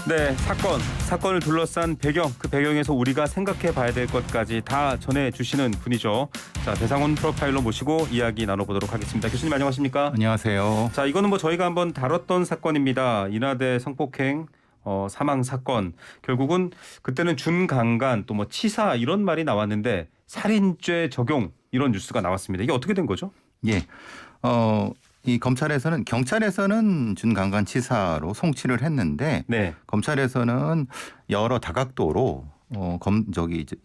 네, 사건을 둘러싼 배경, 그 배경에서 우리가 생각해 봐야 될 것까지 다 전해주시는 분이죠. 자, 배상훈 프로파일러 모시고 이야기 나눠보도록 하겠습니다. 교수님 안녕하십니까? 안녕하세요. 자, 이거는 뭐 저희가 한번 다뤘던 사건입니다. 인하대 성폭행 사망 사건. 결국은 그때는 준강간 또 뭐 치사 이런 말이 나왔는데 살인죄 적용 이런 뉴스가 나왔습니다. 이게 어떻게 된 거죠? 예. 이 경찰에서는 준강간치사로 송치를 했는데 네. 검찰에서는 여러 다각도로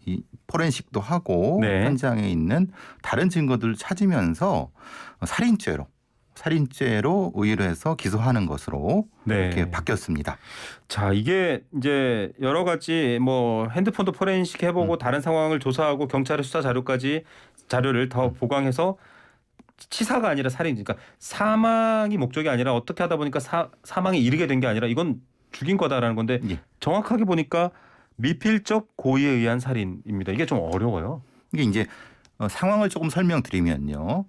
이 포렌식도 하고 네. 현장에 있는 다른 증거들을 찾으면서 살인죄로 의뢰해서 기소하는 것으로 네. 이렇게 바뀌었습니다. 자, 이게 이제 여러 가지 뭐 핸드폰도 포렌식 해보고 다른 상황을 조사하고 경찰의 수사 자료를 더 보강해서 치사가 아니라 살인, 그러니까 사망이 목적이 아니라 어떻게 하다 보니까 사망에 이르게 된 게 아니라 이건 죽인 거다라는 건데 예. 정확하게 보니까 미필적 고의에 의한 살인입니다. 이게 좀 어려워요. 이게 이제 상황을 조금 설명드리면요.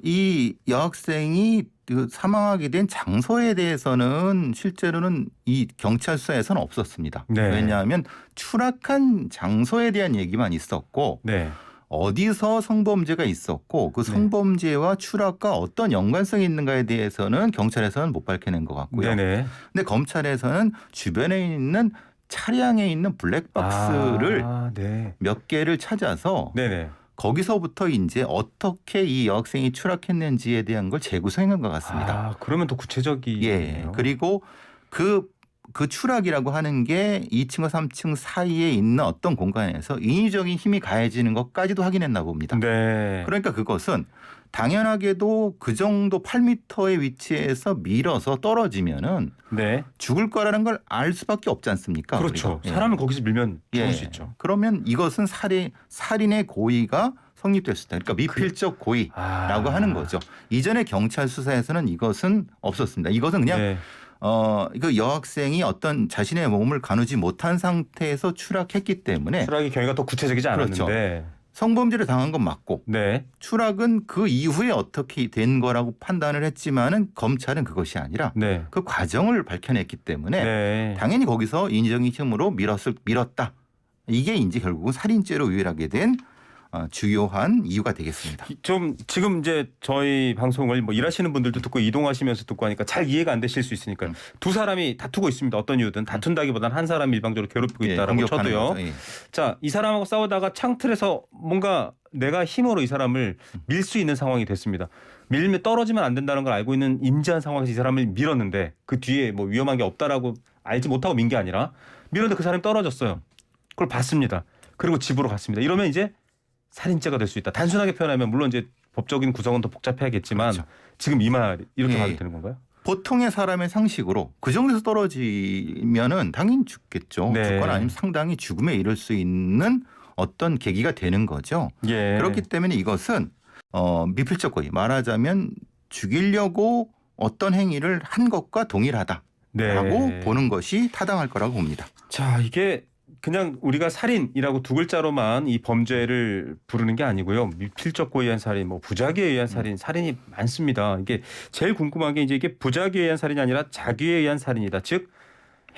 이 여학생이 사망하게 된 장소에 대해서는 실제로는 이 경찰 수사에서는 없었습니다. 네. 왜냐하면 추락한 장소에 대한 얘기만 있었고 네. 어디서 성범죄가 있었고 그 성범죄와 추락과 어떤 연관성이 있는가에 대해서는 경찰에서는 못 밝혀낸 것 같고요. 네네. 근데 검찰에서는 주변에 있는 차량에 있는 블랙박스를 네. 몇 개를 찾아서 네네. 거기서부터 이제 어떻게 이 여학생이 추락했는지에 대한 걸 재구성한 것 같습니다. 아, 그러면 더 구체적이네요. 예. 그리고 그 추락이라고 하는 게 2층과 3층 사이에 있는 어떤 공간에서 인위적인 힘이 가해지는 것까지도 확인했나 봅니다. 네. 그러니까 그것은 당연하게도 그 정도 8m의 위치에서 밀어서 떨어지면은 네. 죽을 거라는 걸 알 수밖에 없지 않습니까? 그렇죠. 우리가. 사람을 거기서 밀면 죽을 예. 수 있죠. 그러면 이것은 살인의 고의가 성립될 수 있다. 그러니까 미필적 고의라고 하는 거죠. 이전에 경찰 수사에서는 이것은 없었습니다. 이것은 그냥 네. 그 여학생이 어떤 자신의 몸을 가누지 못한 상태에서 추락했기 때문에 추락의 경위가 더 구체적이지 않았는데. 그렇죠. 성범죄를 당한 건 맞고 네. 추락은 그 이후에 어떻게 된 거라고 판단을 했지만은 검찰은 그것이 아니라 네. 그 과정을 밝혀냈기 때문에 네. 당연히 거기서 인위적인 힘으로 밀었다. 이게 이제 결국은 살인죄로 유일하게 된 주요한 이유가 되겠습니다. 좀 지금 이제 저희 방송을 뭐 일하시는 분들도 듣고 이동하시면서 듣고 하니까 잘 이해가 안 되실 수 있으니까 두 사람이 다투고 있습니다. 어떤 이유든 다툰다기보다는 한 사람이 일방적으로 괴롭히고 있다라고 쳐도요. 예. 자, 이 사람하고 싸우다가 창틀에서 뭔가 내가 힘으로 이 사람을 밀 수 있는 상황이 됐습니다. 밀면 떨어지면 안 된다는 걸 알고 있는 인지한 상황에서 이 사람을 밀었는데 그 뒤에 뭐 위험한 게 없다라고 알지 못하고 민 게 아니라 밀었는데 그 사람이 떨어졌어요. 그걸 봤습니다. 그리고 집으로 갔습니다. 이러면 이제 살인죄가 될 수 있다. 단순하게 표현하면 물론 이제 법적인 구성은 더 복잡해야겠지만 그렇죠. 지금 이 말 이렇게 예. 봐도 되는 건가요? 보통의 사람의 상식으로 그 정도에서 떨어지면은 당연히 죽겠죠. 네. 죽거나 아니면 상당히 죽음에 이를 수 있는 어떤 계기가 되는 거죠. 예. 그렇기 때문에 이것은 미필적 고의, 말하자면 죽이려고 어떤 행위를 한 것과 동일하다라고 네. 보는 것이 타당할 거라고 봅니다. 자, 이게 그냥 우리가 살인이라고 두 글자로만 이 범죄를 부르는 게 아니고요. 미필적 고의에 의한 살인, 뭐 부작위에 의한 살인, 살인이 많습니다. 이게 제일 궁금한 게 이제 이게 부작위에 의한 살인이 아니라 자기에 의한 살인이다. 즉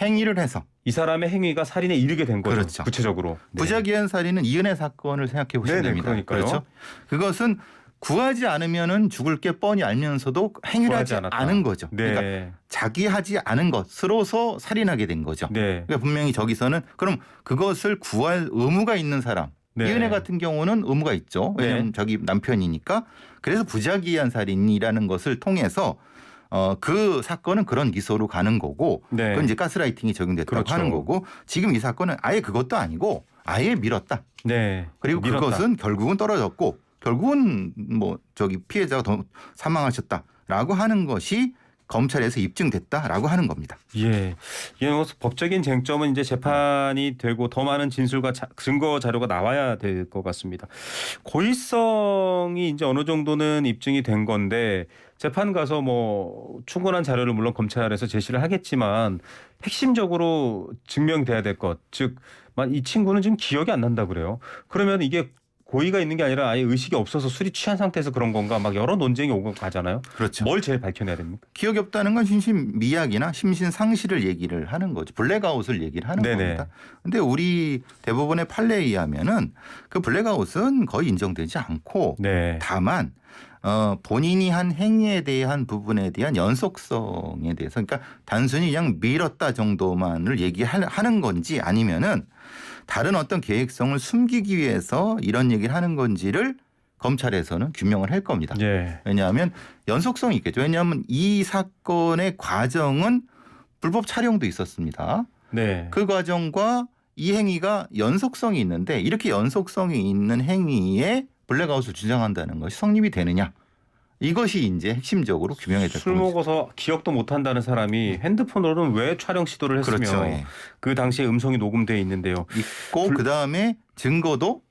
행위를 해서 이 사람의 행위가 살인에 이르게 된 거죠. 그렇죠. 구체적으로. 네. 부작위한 살인은 이은혜 사건을 생각해 보시면 네네, 됩니다. 그러니까요. 그렇죠. 그것은 구하지 않으면은 죽을 게 뻔히 알면서도 행위를 하지 않았다. 않은 거죠. 네. 그러니까 자기 하지 않은 것으로서 살인하게 된 거죠. 네. 그러니까 분명히 저기서는 그럼 그것을 구할 의무가 있는 사람. 네. 이은혜 같은 경우는 의무가 있죠. 왜냐하면 네. 자기 남편이니까. 그래서 부작위한 살인이라는 것을 통해서 그 사건은 그런 기소로 가는 거고 네. 그건 이제 가스라이팅이 적용됐다고 그렇죠. 하는 거고 지금 이 사건은 아예 그것도 아니고 아예 밀었다. 네. 그리고 밀었다. 그것은 결국은 떨어졌고 결국은 피해자가 더 사망하셨다라고 하는 것이 검찰에서 입증됐다라고 하는 겁니다. 예. 법적인 쟁점은 이제 재판이 되고 더 많은 진술과 증거 자료가 나와야 될 것 같습니다. 고의성이 이제 어느 정도는 입증이 된 건데 재판 가서 뭐 충분한 자료를 물론 검찰에서 제시를 하겠지만 핵심적으로 증명돼야 될 것, 즉 이 친구는 지금 기억이 안 난다 그래요. 그러면 이게 고의가 있는 게 아니라 아예 의식이 없어서 술이 취한 상태에서 그런 건가 막 여러 논쟁이 오고 가잖아요. 그렇죠. 뭘 제일 밝혀내야 됩니까? 기억이 없다는 건 심신미약이나 심신상실을 얘기를 하는 거죠. 블랙아웃을 얘기를 하는 네네. 겁니다. 근데 우리 대부분의 판례에 의하면은 그 블랙아웃은 거의 인정되지 않고 네. 다만 본인이 한 행위에 대한 부분에 대한 연속성에 대해서 그러니까 단순히 그냥 밀었다 정도만을 얘기하는 건지 아니면은 다른 어떤 계획성을 숨기기 위해서 이런 얘기를 하는 건지를 검찰에서는 규명을 할 겁니다. 예. 왜냐하면 연속성이 있겠죠. 왜냐하면 이 사건의 과정은 불법 촬영도 있었습니다. 네. 그 과정과 이 행위가 연속성이 있는데 이렇게 연속성이 있는 행위에 블랙아웃을 주장한다는 것이 성립이 되느냐. 이것이 이제 핵심적으로 규명해야 될 술 거죠. 먹어서 기억도 못한다는 사람이 핸드폰으로는 왜 촬영 시도를 했으며 그렇죠. 예. 그 당시에 음성이 녹음돼 있는데요. 있고 그다음에 증거도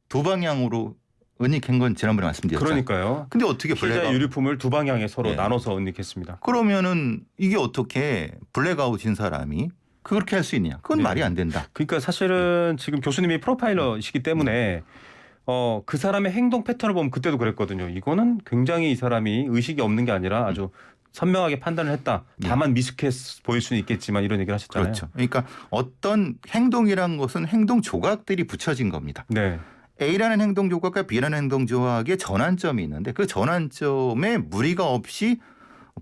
두 방향으로 은닉한 건 지난번에 말씀드렸잖아요. 그러니까요. 근데 어떻게 피자 블랙아웃 유류품을 두 방향에 서로 네. 나눠서 은닉했습니다. 그러면은 이게 어떻게 블랙아웃인 사람이 그렇게 할 수 있느냐? 그건 네. 말이 안 된다. 그러니까 사실은 지금 교수님이 프로파일러시기 때문에 그 사람의 행동 패턴을 보면 그때도 그랬거든요. 이거는 굉장히 이 사람이 의식이 없는 게 아니라 아주 선명하게 판단을 했다. 다만 미숙해 보일 수는 있겠지만 이런 얘기를 하셨잖아요. 그렇죠. 그러니까 어떤 행동이란 것은 행동 조각들이 붙여진 겁니다. 네. A라는 행동 조각과 B라는 행동 조각의 전환점이 있는데 그 전환점에 무리가 없이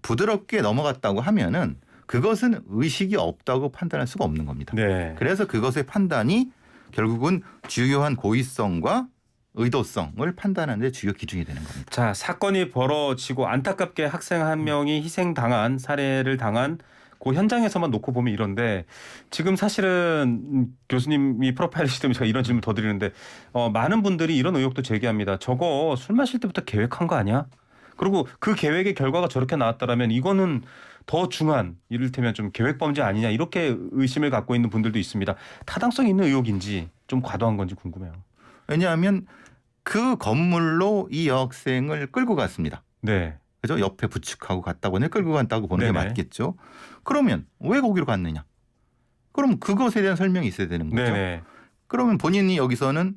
부드럽게 넘어갔다고 하면은 그것은 의식이 없다고 판단할 수가 없는 겁니다. 네. 그래서 그것의 판단이 결국은 주요한 고의성과 의도성을 판단하는 데 주요 기준이 되는 겁니다. 자, 사건이 벌어지고 안타깝게 학생 한 명이 희생당한 살해를 당한 그 현장에서만 놓고 보면 이런데 지금 사실은 교수님이 프로파일이시기 때문에 제가 이런 질문 더 드리는데 많은 분들이 이런 의혹도 제기합니다. 저거 술 마실 때부터 계획한 거 아니야? 그리고 그 계획의 결과가 저렇게 나왔다라면 이거는 더 중한 이를테면 좀 계획범죄 아니냐 이렇게 의심을 갖고 있는 분들도 있습니다. 타당성 있는 의혹인지 좀 과도한 건지 궁금해요. 왜냐하면 그 건물로 이 여학생을 끌고 갔습니다. 네. 그죠? 옆에 부축하고 갔다고 하면 끌고 갔다고 보는 네네. 게 맞겠죠. 그러면 왜 거기로 갔느냐? 그럼 그것에 대한 설명이 있어야 되는 거죠. 네네. 그러면 본인이 여기서는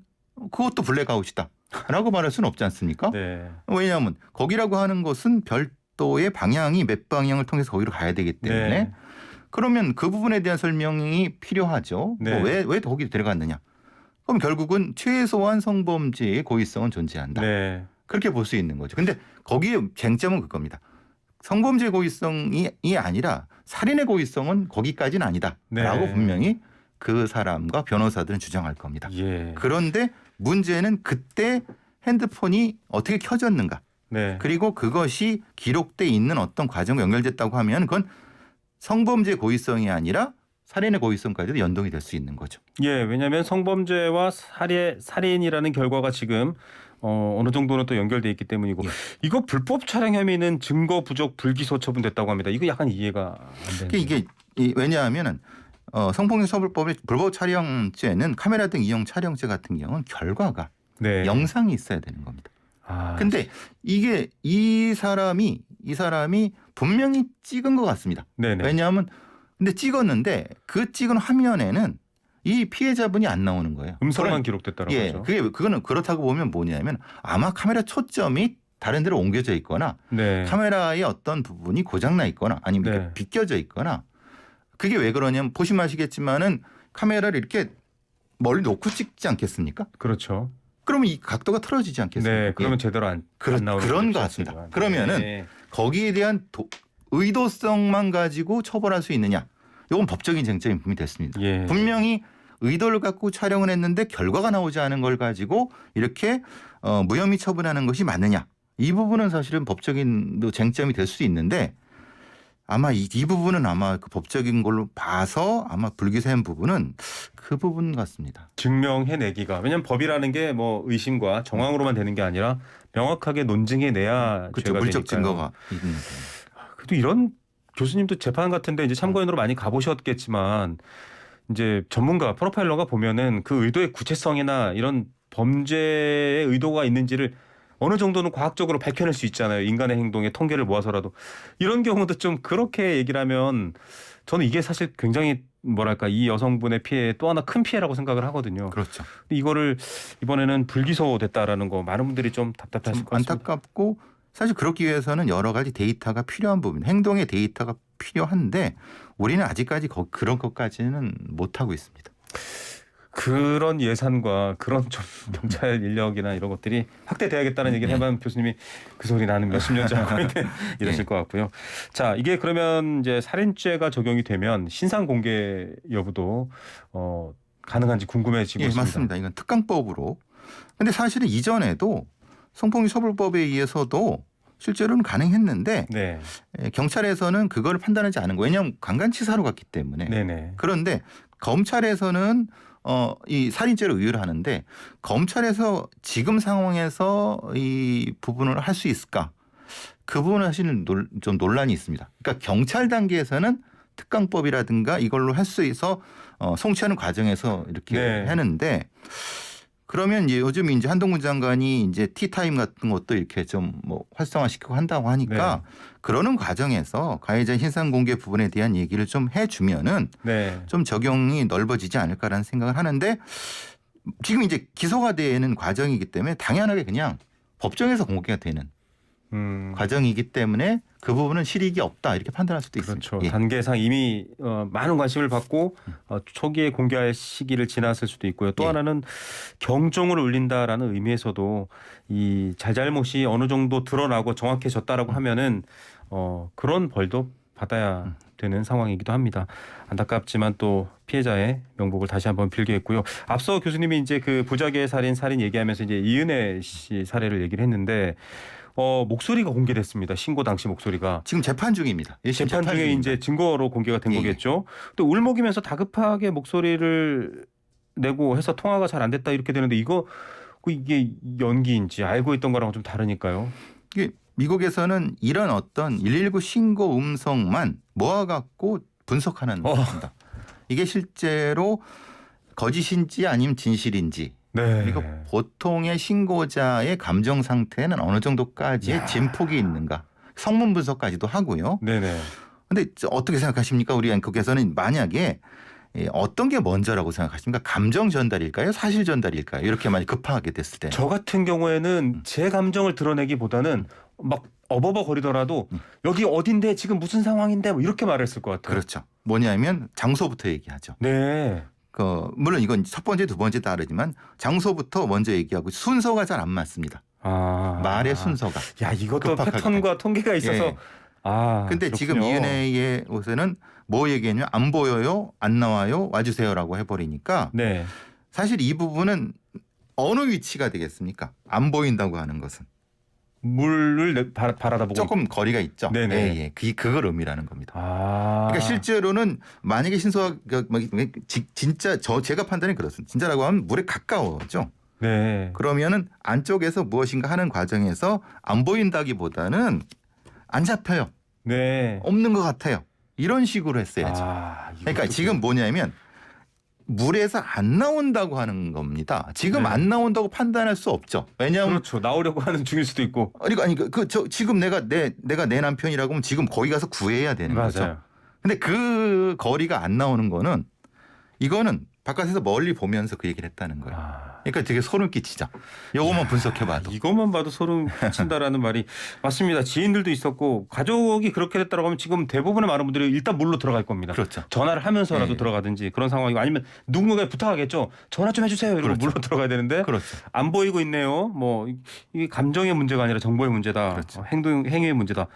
그것도 블랙아웃이다 라고 말할 수는 없지 않습니까? 네. 왜냐하면 거기라고 하는 것은 별도의 방향이 몇 방향을 통해서 거기로 가야 되기 때문에 네. 그러면 그 부분에 대한 설명이 필요하죠. 네. 왜 거기 데려갔느냐? 그럼 결국은 최소한 성범죄의 고의성은 존재한다. 네. 그렇게 볼 수 있는 거죠. 근데 거기에 쟁점은 그겁니다. 성범죄 고의성이 아니라 살인의 고의성은 거기까지는 아니다라고 네. 분명히 그 사람과 변호사들은 주장할 겁니다. 예. 그런데 문제는 그때 핸드폰이 어떻게 켜졌는가. 네. 그리고 그것이 기록돼 있는 어떤 과정과 연결됐다고 하면 그건 성범죄 고의성이 아니라 살인의 고의성까지도 연동이 될 수 있는 거죠. 예, 왜냐하면 성범죄와 살인이라는 결과가 지금 어느 정도는 또 연결돼 있기 때문이고 예. 이거 불법 촬영 혐의는 증거 부족 불기소 처분됐다고 합니다. 이거 약간 이해가 안 되는. 이게 왜냐하면은 성폭력처벌법의 불법 촬영죄는 카메라 등 이용 촬영죄 같은 경우는 결과가 네. 영상이 있어야 되는 겁니다. 아, 근데 이게 이 사람이 분명히 찍은 것 같습니다. 네네. 왜냐하면 근데 찍었는데 그 찍은 화면에는 이 피해자분이 안 나오는 거예요. 음성만 기록됐다는 예, 거죠. 그거는 그렇다고 보면 뭐냐면 아마 카메라 초점이 다른 데로 옮겨져 있거나 네. 카메라의 어떤 부분이 고장나 있거나 아니면 이렇게 네. 비껴져 있거나 그게 왜 그러냐면 보시면 아시겠지만은 카메라를 이렇게 멀리 놓고 찍지 않겠습니까? 그렇죠. 그러면 이 각도가 틀어지지 않겠습니까? 네, 그러면 예. 제대로 안 그런 나오는 것 같습니다. 그러면은 거기에 대한 의도성만 가지고 처벌할 수 있느냐? 이건 법적인 쟁점이 분명히 됐습니다. 예. 분명히 의도를 갖고 촬영을 했는데 결과가 나오지 않은 걸 가지고 이렇게 무혐의 처분하는 것이 맞느냐? 이 부분은 사실은 법적인 쟁점이 될 수 있는데 아마 이 부분은 아마 그 법적인 걸로 봐서 아마 불기소한 부분은 그 부분 같습니다. 증명해내기가 왜냐하면 법이라는 게 뭐 의심과 정황으로만 되는 게 아니라 명확하게 논증해내야 그렇죠. 죄가 물적 되니까요. 증거가 있는 거예요. 그래도 이런 교수님도 재판 같은데 이제 참고인으로 많이 가보셨겠지만 이제 전문가 프로파일러가 보면은 그 의도의 구체성이나 이런 범죄의 의도가 있는지를 어느 정도는 과학적으로 밝혀낼 수 있잖아요. 인간의 행동의 통계를 모아서라도. 이런 경우도 좀 그렇게 얘기를 하면 저는 이게 사실 굉장히 뭐랄까 이 여성분의 피해 또 하나 큰 피해라고 생각을 하거든요. 그렇죠. 근데 이거를 이번에는 불기소됐다라는 거 많은 분들이 좀 답답하실 좀 것 같습니다. 안타깝고 사실 그렇기 위해서는 여러 가지 데이터가 필요한 부분, 행동의 데이터가 필요한데 우리는 아직까지 그런 것까지는 못 하고 있습니다. 그런 예산과 그런 좀 경찰 인력이나 이런 것들이 확대돼야겠다는 얘기를 해봐면 교수님이 그 소리 나는 몇십 년째 하고 있는 이러실 것 같고요. 자, 이게 그러면 이제 살인죄가 적용이 되면 신상 공개 여부도 가능한지 궁금해지고 예, 있습니다. 맞습니다. 이건 특강법으로. 근데 사실은 이전에도 성폭력 처벌법에 의해서도 실제로는 가능했는데 네, 경찰에서는 그걸 판단하지 않은 거예요. 왜냐하면 강간치사로 갔기 때문에. 네네. 그런데 검찰에서는 이 살인죄로 의율을 하는데 검찰에서 지금 상황에서 이 부분을 할 수 있을까? 그 부분은 사실은 좀 논란이 있습니다. 그러니까 경찰 단계에서는 특강법이라든가 이걸로 할 수 있어 송치하는 과정에서 이렇게 네. 하는데 그러면 이제 요즘 이제 한동훈 장관이 이제 티타임 같은 것도 이렇게 좀 뭐 활성화시키고 한다고 하니까 그러는 과정에서 가해자 신상 공개 부분에 대한 얘기를 좀 해주면은 네. 좀 적용이 넓어지지 않을까라는 생각을 하는데 지금 이제 기소가 되는 과정이기 때문에 당연하게 그냥 법정에서 공개가 되는 과정이기 때문에 그 부분은 실익이 없다 이렇게 판단할 수도 그렇죠. 있습니다. 예. 단계상 이미 많은 관심을 받고 초기에 공개할 시기를 지났을 수도 있고요. 또 예. 하나는 경종을 울린다라는 의미에서도 이 잘잘못이 어느 정도 드러나고 정확해졌다라고 하면은 그런 벌도 받아야 되는 상황이기도 합니다. 안타깝지만 또 피해자의 명복을 다시 한번 빌겠고요. 앞서 교수님이 이제 그 부작위의 살인 얘기하면서 이제 이은혜 씨 사례를 얘기를 했는데 목소리가 공개됐습니다. 신고 당시 목소리가. 지금 재판 중입니다. 예, 재판 중에 중입니다. 이제 증거로 공개가 된 예, 예. 거겠죠. 또 울먹이면서 다급하게 목소리를 내고 해서 통화가 잘 안 됐다 이렇게 되는데 이게 연기인지 알고 있던 거랑 좀 다르니까요. 이게 미국에서는 이런 어떤 119 신고 음성만 모아갖고 분석하는 겁니다. 이게 실제로 거짓인지 아니면 진실인지 네. 그리고 보통의 신고자의 감정 상태는 어느 정도까지의 야. 진폭이 있는가 성문 분석까지도 하고요. 네네. 근데 어떻게 생각하십니까? 우리 앵커께서는 만약에 어떤 게 먼저라고 생각하십니까? 감정 전달일까요? 사실 전달일까요? 이렇게 많이 급하게 됐을 때. 저 같은 경우에는 제 감정을 드러내기보다는 막 어버버거리더라도 여기 어딘데 지금 무슨 상황인데 뭐 이렇게 말했을 것 같아요. 그렇죠. 뭐냐면 장소부터 얘기하죠. 네. 물론 이건 첫 번째, 두 번째 다르지만 장소부터 먼저 얘기하고 순서가 잘 안 맞습니다. 말의 순서가. 야, 이것도 급박하게. 패턴과 통계가 있어서. 예. 근데 지금 그렇군요. 이은혜의 옷에는 뭐 얘기했냐면 안 보여요, 안 나와요, 와주세요라고 해버리니까 네. 사실 이 부분은 어느 위치가 되겠습니까? 안 보인다고 하는 것은 물을 바라다 보고 조금 거리가 있죠. 네네. 예. 그걸 의미라는 겁니다. 그러니까 그러니까 실제로는 만약에 신소가 진짜 제가 판단이 그렇습니다. 진짜라고 하면 물에 가까워죠. 네. 그러면은 안쪽에서 무엇인가 하는 과정에서 안 보인다기보다는 안 잡혀요. 네. 없는 것 같아요. 이런 식으로 했어야죠. 그러니까 이것도 지금 뭐냐면 물에서 안 나온다고 하는 겁니다. 지금 네. 안 나온다고 판단할 수 없죠. 왜냐하면 그렇죠. 나오려고 하는 중일 수도 있고. 지금 내가 내 남편이라고 하면 지금 거기 가서 구해야 되는 거죠. 맞아요. 근데 그 거리가 안 나오는 거는 이거는 바깥에서 멀리 보면서 그 얘기를 했다는 거예요. 그러니까 되게 소름 끼치죠. 요것만 분석해봐도. 이것만 봐도 소름 끼친다라는 말이 맞습니다. 지인들도 있었고 가족이 그렇게 됐다고 하면 지금 대부분의 많은 분들이 일단 물로 들어갈 겁니다. 그렇죠. 전화를 하면서라도 네. 들어가든지 그런 상황이고 아니면 누군가에 부탁하겠죠. 전화 좀 해주세요. 이러고 그렇죠. 물로 들어가야 되는데 그렇죠. 안 보이고 있네요. 뭐 이게 감정의 문제가 아니라 정보의 문제다. 그렇죠. 행위의 문제다.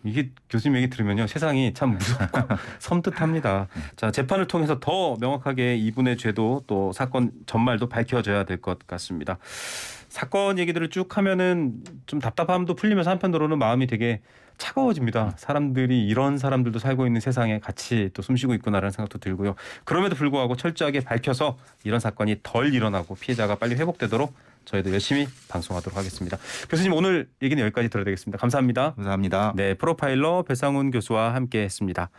이게 교수님 얘기 들으면요 세상이 참 무섭고 섬뜩합니다. 자 재판을 통해서 더 명확하게 이분의 죄도 또 사건 전말도 밝혀져야 될 것 같습니다. 사건 얘기들을 쭉 하면은 좀 답답함도 풀리면서 한편으로는 마음이 되게 차가워집니다. 사람들이 이런 사람들도 살고 있는 세상에 같이 또 숨쉬고 있구나라는 생각도 들고요. 그럼에도 불구하고 철저하게 밝혀서 이런 사건이 덜 일어나고 피해자가 빨리 회복되도록 저희도 열심히 방송하도록 하겠습니다. 교수님 오늘 얘기는 여기까지 들어야 되겠습니다. 감사합니다. 감사합니다. 네, 프로파일러 배상훈 교수와 함께했습니다.